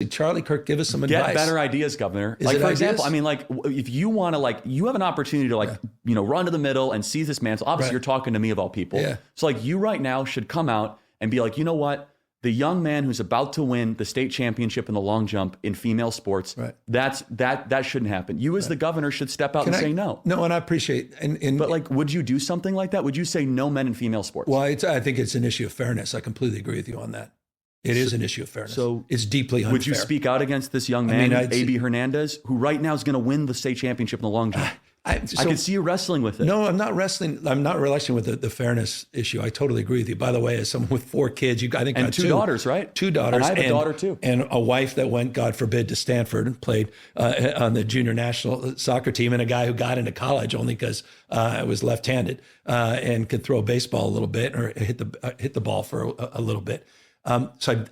Charlie Kirk, give us some advice. Get better ideas, Governor. Is like, it for ideas? example, I mean, like, if you want to, like, you have an opportunity to, like, run to the middle and seize this mantle. Obviously, you're talking to me of all people. Yeah. So, like, you right now should come out and be like, you know what? The young man who's about to win the state championship in the long jump in female sports, that shouldn't happen. You as the governor should step out and say no. No, and I appreciate. But like, would you do something like that? Would you say no men in female sports? Well, I think it's an issue of fairness. I completely agree with you on that. It is an issue of fairness. So it's deeply unfair. Would you speak out against this young man, A.B. Hernandez, who right now is going to win the state championship in the long jump? I can see you wrestling with it. No, I'm not wrestling. I'm not wrestling with the fairness issue. I totally agree with you. By the way, as someone with 4 kids, I think and got 2 daughters, right? 2 daughters. And I have a daughter too. And a wife that went, God forbid, to Stanford and played on the junior national soccer team, and a guy who got into college only because I was left-handed and could throw a baseball a little bit or hit the ball for a little bit. So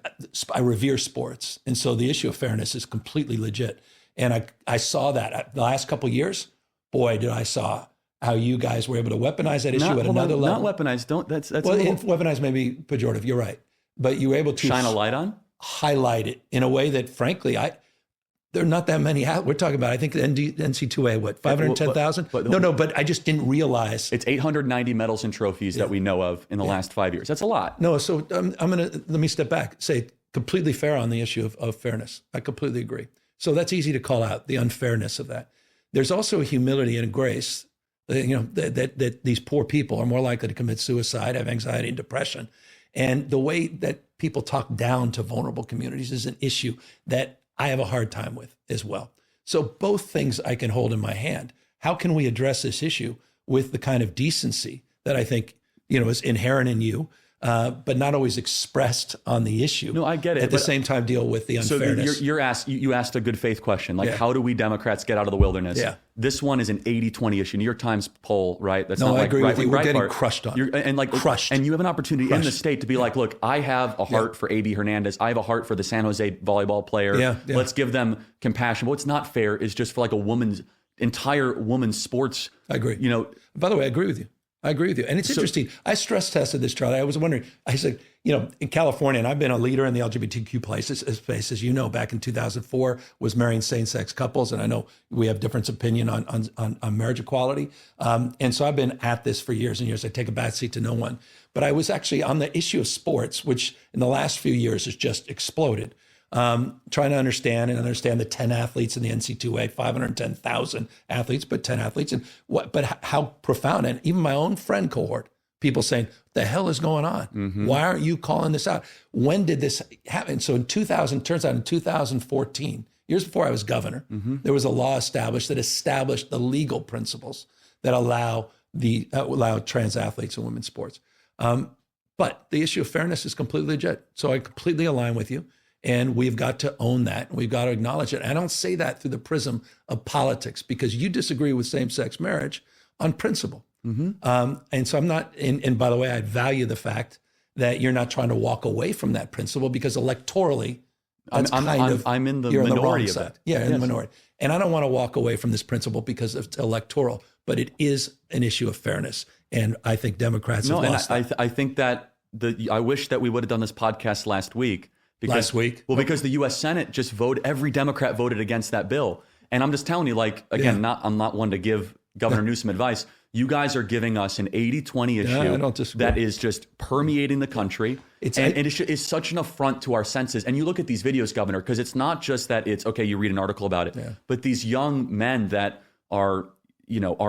I revere sports, and so the issue of fairness is completely legit. And I saw that the last couple of years. Boy, did I saw how you guys were able to weaponize that issue at another level. Not weaponize. That's well, weaponize may be pejorative. You're right, but you were able to shine a light on, highlight it in a way that, frankly, there are not that many out. We're talking about, I think, the NC2A, 510,000? No, but I just didn't realize. It's 890 medals and trophies that we know of in the last 5 years. That's a lot. No, so let me step back, say completely fair on the issue of fairness. I completely agree. So that's easy to call out, the unfairness of that. There's also a humility and a grace, that these poor people are more likely to commit suicide, have anxiety and depression. And the way that people talk down to vulnerable communities is an issue that I have a hard time with as well. So both things I can hold in my hand. How can we address this issue with the kind of decency that I think, is inherent in you, but not always expressed on the issue? No, I get it. At the same time, deal with the unfairness. So you asked a good faith question, like how do we Democrats get out of the wilderness? Yeah. This one is an 80-20 issue. New York Times poll, right? That's no, not I like agree with you. We're getting part. crushed on. Crushed. And you have an opportunity in the state to be like, look, I have a heart for A.B. Hernandez. I have a heart for the San Jose volleyball player. Yeah. Let's give them compassion. But what's not fair is just for like entire woman's sports. I agree. By the way, I agree with you. And it's interesting. I stress tested this, Charlie. I was wondering, I said, in California, and I've been a leader in the LGBTQ space, as you know, back in 2004, was marrying same-sex couples. And I know we have different opinion on marriage equality. And so I've been at this for years and years. I take a backseat to no one. But I was actually on the issue of sports, which in the last few years has just exploded. Trying to understand the 10 athletes in the NC2A, 510,000 athletes, but 10 athletes, but how profound. And even my own friend cohort, people saying, the hell is going on? Mm-hmm. Why aren't you calling this out? When did this happen? So in 2014, years before I was governor, there was a law established the legal principles that allow trans athletes in women's sports. But the issue of fairness is completely legit. So I completely align with you. And we've got to own that. We've got to acknowledge it. I don't say that through the prism of politics, because you disagree with same-sex marriage on principle. Mm-hmm. And so I'm not, and by the way, I value the fact that you're not trying to walk away from that principle, because electorally, I'm in the minority of that. Yeah, in the minority. And I don't want to walk away from this principle because it's electoral, but it is an issue of fairness. And I think Democrats have lost that. I think that I wish that we would have done this podcast last week. Because the U.S. Senate just every Democrat voted against that bill. And I'm just telling you, I'm not one to give Governor Newsom advice. You guys are giving us an 80-20 issue that is just permeating the country. It's such an affront to our senses. And you look at these videos, Governor, because it's not just that it's, okay, you read an article about it, but these young men that are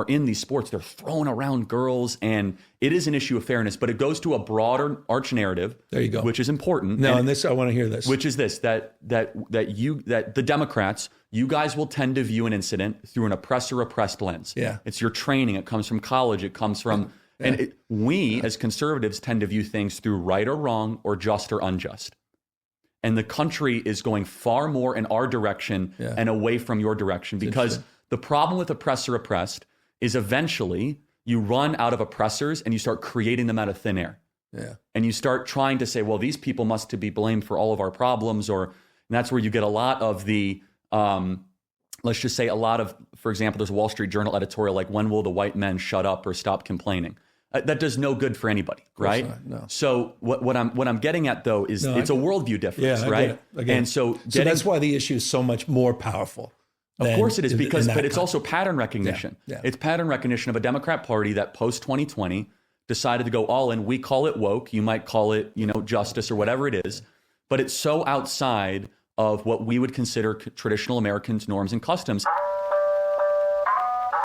in these sports, they're throwing around girls, and it is an issue of fairness, but it goes to a broader arch narrative. There you go. Which is important. No, and this, I want to hear this. Which is this, that the Democrats, you guys will tend to view an incident through an oppressor-oppressed lens. Yeah. It's your training. It comes from college. It comes from, we as conservatives tend to view things through right or wrong or just or unjust. And the country is going far more in our direction and away from your direction, because the problem with oppressor-oppressed is eventually you run out of oppressors and you start creating them out of thin air. Yeah. And you start trying to say, well, these people must be blamed for all of our problems, and that's where you get a lot of the, let's just say for example, there's a Wall Street Journal editorial like, when will the white men shut up or stop complaining? that does no good for anybody, right? No. So what I'm getting at though is it's a worldview difference, right? And so that's why the issue is so much more powerful. Of course it is, but it's also pattern recognition. It's pattern recognition of a Democrat Party that post 2020 decided to go all in. We call it woke. You might call it, justice or whatever it is, but it's so outside of what we would consider traditional Americans' norms and customs.